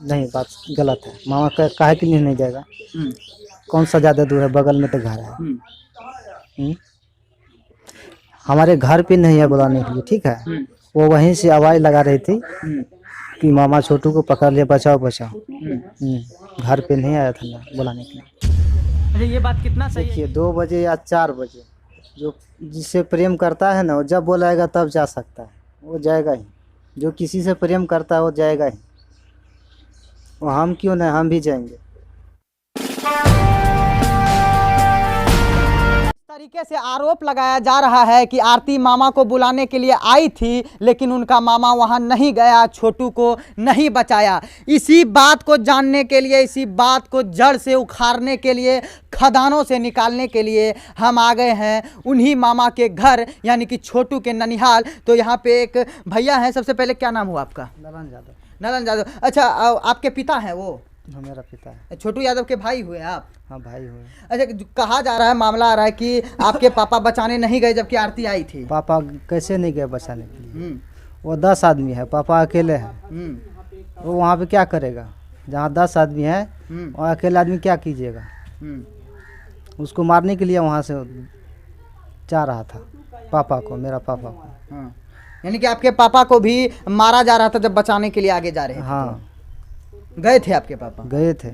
नहीं, बात गलत है। मामा काहे के लिए नहीं जाएगा? कौन सा ज़्यादा दूर है? बगल में तो घर है। हमारे घर पे नहीं है बुलाने के लिए, ठीक है। वो वहीं से आवाज़ लगा रही थी कि मामा छोटू को पकड़ लिया, बचाओ बचाओ। घर पे नहीं आया था ना बुलाने के लिए। अच्छा, ये बात कितना सही है? देखिए 2 बजे या 4 बजे जो जिससे प्रेम करता है ना, वो जब बुलाएगा तब जा सकता है, वो जाएगा ही। जो किसी से प्रेम करता है वो जाएगा ही। वो हम क्यों नहीं, हम भी जाएंगे। तरीके से आरोप लगाया जा रहा है कि आरती मामा को बुलाने के लिए आई थी, लेकिन उनका मामा वहां नहीं गया, छोटू को नहीं बचाया। इसी बात को जानने के लिए, इसी बात को जड़ से उखाड़ने के लिए, खदानों से निकालने के लिए हम आ गए हैं उन्हीं मामा के घर, यानी कि छोटू के ननिहाल। तो यहाँ पे एक भैया हैं। सबसे पहले क्या नाम हुआ आपका? नलन यादव। नलन यादव। अच्छा, आपके पिता हैं वो? हाँ, मेरा पिता है। छोटू यादव के भाई हुए आप? हाँ, भाई हुए। अच्छा, कहा जा रहा है, मामला आ रहा है कि आपके पापा बचाने नहीं गए जबकि आरती आई थी। पापा कैसे नहीं गए बचाने के लिए? वो 10 आदमी है, पापा अकेले हैं। वो वहाँ पे क्या करेगा? जहाँ 10 आदमी है और अकेले आदमी क्या कीजिएगा? उसको मारने के लिए वहाँ से जा रहा था, पापा को, मेरा पापा को। यानी कि आपके पापा को भी मारा जा रहा था जब बचाने के लिए आगे जा रहे थे। हाँ, गए थे आपके पापा? गए थे।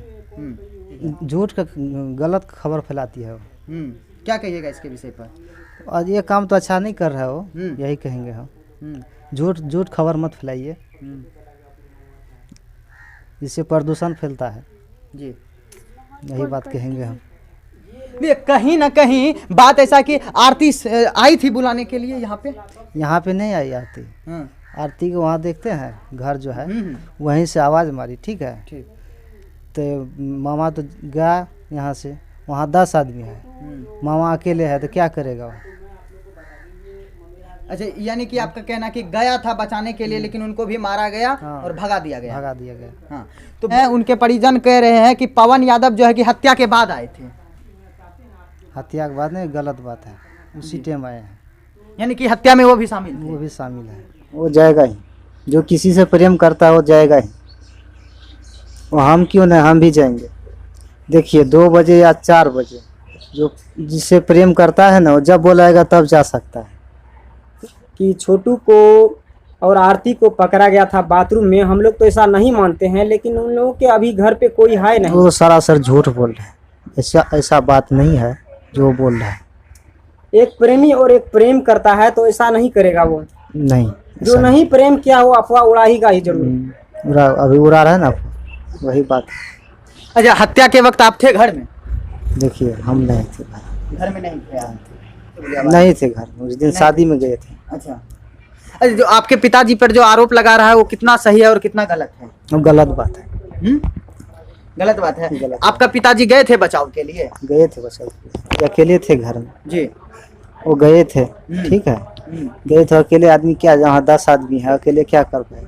झूठ का गलत खबर फैलाती है वो। क्या कहिएगा इसके विषय पर? और ये काम तो अच्छा नहीं कर रहा है वो, यही कहेंगे हम। झूठ खबर मत फैलाइए, इससे प्रदूषण फैलता है जी। यही बात कहेंगे हम। कहीं ना कहीं बात ऐसा कि आरती आई थी बुलाने के लिए यहाँ पे नहीं आई आरती। आरती को वहाँ देखते हैं, घर जो है वहीं से आवाज़ मारी, ठीक है। ठीक। तो मामा तो गया यहाँ से, वहाँ 10 आदमी है, मामा अकेले है तो क्या करेगा वो? अच्छा, यानी कि आपका कहना कि गया था बचाने के लिए, लेकिन उनको भी मारा गया। हाँ, और भगा दिया गया। हाँ। तो उनके परिजन कह रहे हैं कि पवन यादव जो है कि हत्या के बाद आए थे। हत्या के बाद नहीं, गलत बात है। उसी टाइम आए हैं, यानी कि हत्या में वो भी शामिल थे। वो भी शामिल है। वो जाएगा ही। जो किसी से प्रेम करता है वो जाएगा ही। वो हम क्यों नहीं, हम भी जाएंगे। देखिए 2 बजे या 4 बजे जो जिससे प्रेम करता है ना, वो जब बुलाएगा तब जा सकता है। कि छोटू को और आरती को पकड़ा गया था बाथरूम में, हम लोग तो ऐसा नहीं मानते हैं, लेकिन उन लोगों के अभी घर पे कोई है नहीं। वो सरासर झूठ बोल रहे हैं। ऐसा बात नहीं है जो बोल रहा है। एक प्रेमी और एक प्रेम करता है तो ऐसा नहीं करेगा वो। नहीं, जो नहीं प्रेम किया वो अफवाह उड़ाएगा ही जरूर। अभी उड़ा रहा है ना, वही बात। अच्छा, हत्या के वक्त आप थे घर में? देखिए हम नहीं थे घर में नहीं थे। नहीं थे घर में, उस दिन शादी में गए थे। अच्छा, जो आपके पिताजी पर जो आरोप लगा रहा है वो कितना सही है और कितना गलत है? वो गलत बात है। गलत बात है। आपका पिताजी गए थे बचाव के लिए? गए थे बचाव के लिए, अकेले थे घर में जी। वो गए थे, ठीक है। गए थे अकेले आदमी, क्या जहाँ 10 आदमी है अकेले क्या कर पाएगा?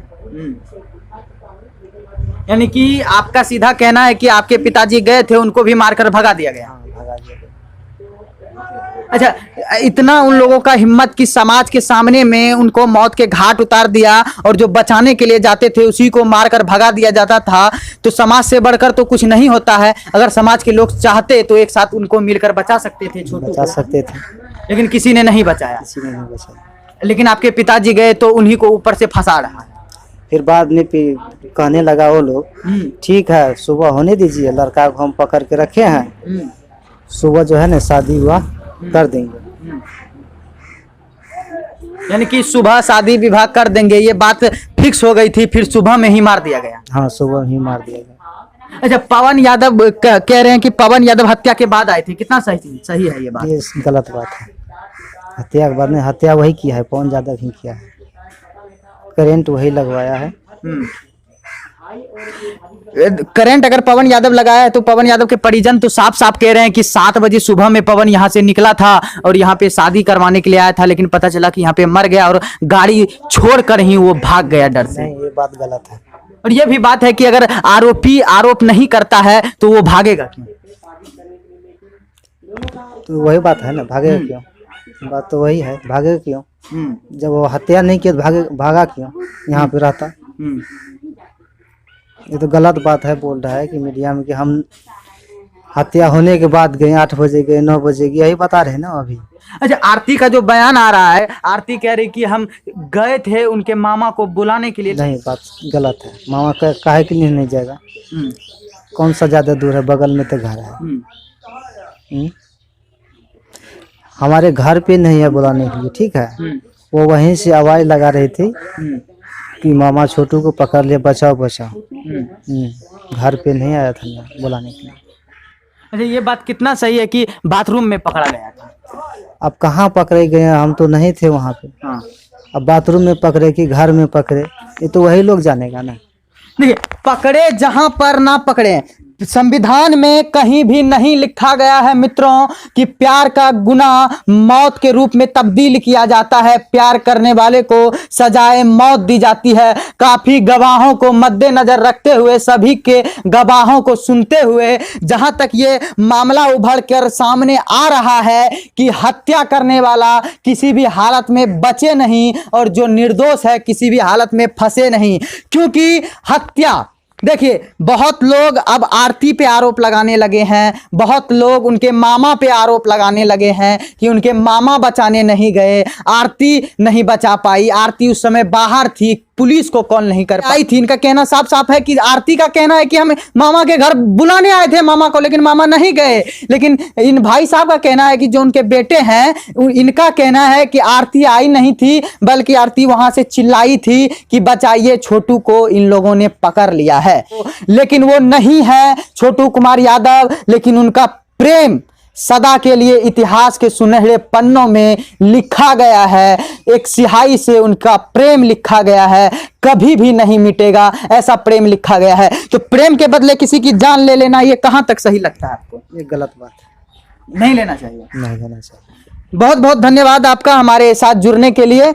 यानी कि आपका सीधा कहना है कि आपके पिताजी गए थे, उनको भी मारकर भगा दिया गया। भगा दिया गया। अच्छा, इतना उन लोगों का हिम्मत कि समाज के सामने में उनको मौत के घाट उतार दिया, और जो बचाने के लिए जाते थे उसी को मारकर भगा दिया जाता था। तो समाज से बढ़कर तो कुछ नहीं होता है। अगर समाज के लोग चाहते तो एक साथ उनको मिलकर बचा सकते थे, छोटू बचा सकते थे, लेकिन किसी ने नहीं बचाया। किसी ने नहीं बचाया। लेकिन आपके पिताजी गए तो उन्हीं को ऊपर से फंसा रहा है। फिर बाद में कहने लगा वो लोग, ठीक है सुबह होने दीजिए, लड़का को हम पकड़ के रखे हैं, सुबह जो है ना शादी हुआ कर देंगे। यानी कि सुबह शादी विवाह कर देंगे, ये बात फिक्स हो गई थी, फिर सुबह में ही मार दिया गया। हाँ, सुबह ही मार दिया गया। अच्छा, पवन यादव कह रहे हैं कि पवन यादव हत्या के बाद आए थे, कितना सही है ये बात? ये गलत बात है। हत्या के बाद में, हत्या वही किया है, पवन यादव ही किया है, करंट वही लगवाया है। करंट अगर पवन यादव लगाया है तो पवन यादव के परिजन तो साफ साफ कह रहे हैं कि 7 बजे सुबह में पवन यहाँ से निकला था और यहाँ पे शादी करवाने के लिए आया था, लेकिन पता चला कि यहाँ पे मर गया और गाड़ी छोड़कर ही वो भाग गया डर से। नहीं, ये बात गलत है। और ये भी बात है कि अगर आरोपी आरोप नहीं करता है तो वो भागेगा क्यों? तो वही बात है ना, भागेगा क्यों? बात तो वही है, भागेगा क्यों? जब वो हत्या नहीं किया तो भागा क्यों? यहाँ पे रहता। ये तो गलत बात है, बोल रहा है कि मीडिया में कि हम हत्या होने के बाद गए, 8 बजे गए, 9 बजे गए, यही बता रहे हैं ना अभी। अच्छा, आरती का जो बयान आ रहा है, आरती कह रही कि हम गए थे उनके मामा को बुलाने के लिए। नहीं, बात गलत है। मामा काहे के लिए नहीं जाएगा? हम्म, कौन सा ज्यादा दूर है, बगल में तो घर है। हमारे घर पे नहीं है बुलाने के लिए, ठीक है। वो वहीं से आवाज लगा रही थी कि मामा छोटू को पकड़ ले, बचाओ बचाओ। घर पे नहीं आया था ना बुलाने के लिए। अच्छा, ये बात कितना सही है कि बाथरूम में पकड़ा गया था? अब कहाँ पकड़े गए, हम तो नहीं थे वहाँ पे। हाँ। अब बाथरूम में पकड़े कि घर में पकड़े, ये तो वही लोग जानेगा ना। देखिए, पकड़े जहां पर ना पकड़े, संविधान में कहीं भी नहीं लिखा गया है मित्रों कि प्यार का गुनाह मौत के रूप में तब्दील किया जाता है। प्यार करने वाले को सजाए मौत दी जाती है। काफी गवाहों को मद्देनजर रखते हुए, सभी के गवाहों को सुनते हुए, जहां तक ये मामला उभर कर सामने आ रहा है कि हत्या करने वाला किसी भी हालत में बचे नहीं और जो निर्दोष है किसी भी हालत में फंसे नहीं, क्योंकि हत्या, देखिए, बहुत लोग अब आरती पे आरोप लगाने लगे हैं, बहुत लोग उनके मामा पे आरोप लगाने लगे हैं कि उनके मामा बचाने नहीं गए, आरती नहीं बचा पाई, आरती उस समय बाहर थी, पुलिस को कॉल नहीं कर पाई थी। इनका कहना साफ साफ है कि आरती का कहना है कि हम मामा के घर बुलाने आए थे मामा को, लेकिन मामा नहीं गए। लेकिन इन भाई साहब का कहना है कि जो उनके बेटे हैं, इनका कहना है कि आरती आई नहीं थी, बल्कि आरती वहां से चिल्लाई थी कि बचाइए छोटू को, इन लोगों ने पकड़ लिया है। लेकिन वो नहीं है छोटू कुमार यादव, लेकिन उनका प्रेम सदा के लिए इतिहास के सुनहरे पन्नों में लिखा गया है। एक स्याही से उनका प्रेम लिखा गया है, कभी भी नहीं मिटेगा, ऐसा प्रेम लिखा गया है। तो प्रेम के बदले किसी की जान ले लेना, ये कहां तक सही लगता है आपको? ये गलत बात है, नहीं लेना चाहिए। नहीं लेना चाहिए। बहुत बहुत धन्यवाद आपका हमारे साथ जुड़ने के लिए।